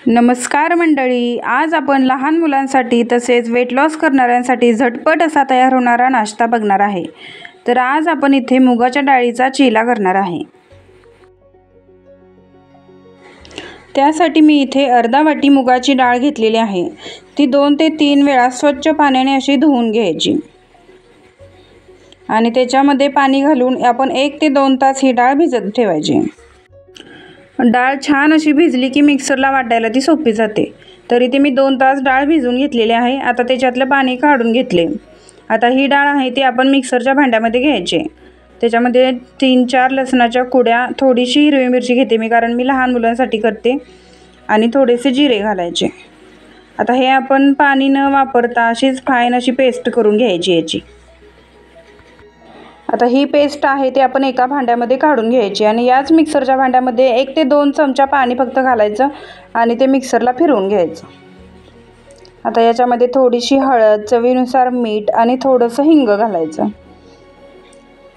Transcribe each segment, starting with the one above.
नमस्कार मंडळी, आज आपण लहान मुलांसाठी तसेच वेट लॉस करणाऱ्यांसाठी झटपट असा तयार होणारा नाश्ता बघणार आहे। तर आज आपण इथे मुगाच्या डाळीचा चीला करणार आहे। त्यासाठी मी इथे अर्धा वाटी मुगाची डाळ घेतलेली आहे। ती 2 ते 3 वेळा स्वच्छ पाण्याने अशी धुवून घ्यायची आणि त्याच्यामध्ये पाणी घालून आपण 1 ते 2 तास ही डाळ भिजत ठेवायची। डाळ छान अशी भिजली की मिक्सरला वाटायला ती सोपी जाते। तरी ती मी 2 तास डाळ भिजवून घेतलेली आहे। आता त्याच्यातलं पाणी काढून घेतले। आता ही डाळ आहे ती आपण मिक्सरच्या भांड्यामध्ये घ्यायची। त्याच्यामध्ये 3-4 लसणाच्या कुड्या, थोडीशी हिरवी मिरची घेते मी, कारण मी लहान मुलांसाठी करते, आणि थोडेसे जिरे घालायचे। आता हे आपण पाणी न वापरता अशीच फाईन अशी पेस्ट करून घ्यायची याची। आता ही पेस्ट आहे ती आपण एका भांड्यामध्ये काढून घ्यायची आणि याच मिक्सरच्या भांड्यामध्ये 1 ते 2 चमचा पाणी फक्त घालायचं आणि ते मिक्सरला फिरवून घ्यायचं। आता याच्यामध्ये थोडीशी हळद, चवीनुसार मीठ आणि थोडंसं हिंग घालायचं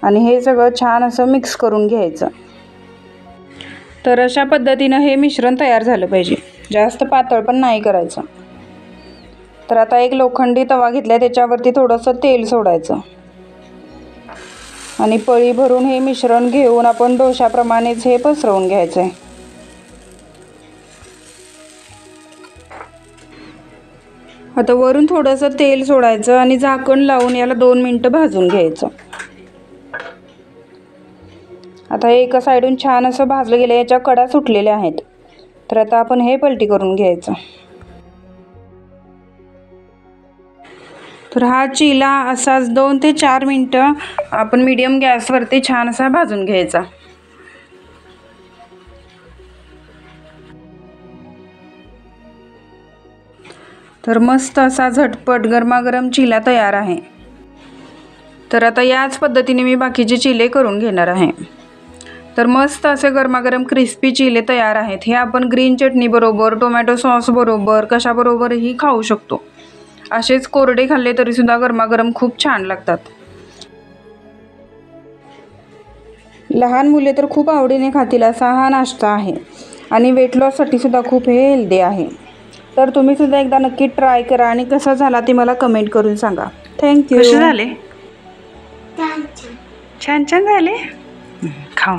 आणि हे सगळं छान असं मिक्स करून घ्यायचं। तर अशा पद्धतीनं हे मिश्रण तयार झालं पाहिजे, जास्त पातळ पण नाही करायचं। तर आता एक लोखंडी तवा घेतला, त्याच्यावरती थोडंसं तेल सोडायचं आणि पळी भरून हे मिश्रण घेऊन आपण डोशाप्रमाणेच हे पसरवून घ्यायचं आहे। आता वरून थोडंसं तेल सोडायचं आणि झाकण लावून याला 2 मिनिटं भाजून घ्यायचं। आता एका साईडून छान असं भाजलं गेलं, याच्या कडा सुटलेल्या आहेत। तर आता आपण हे पलटी करून घ्यायचं। तर हा चीला असाच 2 ते 4 मिनिटं आपण मीडियम गॅसवरती छान असा भाजून घ्यायचा। तर मस्त असा झटपट गरमागरम चीला तयार आहे। तर आता याच पद्धतीने मी बाकीचे चिले करून घेणार आहे। तर मस्त असे गरमागरम क्रिस्पी चिले तयार आहेत। हे आपण ग्रीन चटणी बरोबर, टोमॅटो सॉस बरोबर, कशाबरोबरही खाऊ शकतो। असेच कोरडे खाल्ले तरी सुद्धा गरमागरम खूप छान लागतात। लहान मुले तर खूप आवडीने खातील असा हा नाश्ता आहे आणि वेट लॉससाठी सुद्धा खूप हेल्दी आहे। तर तुम्ही सुद्धा एकदा नक्की ट्राय करा आणि कसा झाला ते मला कमेंट करून सांगा। थँक्यू। कसे झाले? छान छान झाले। खाऊ।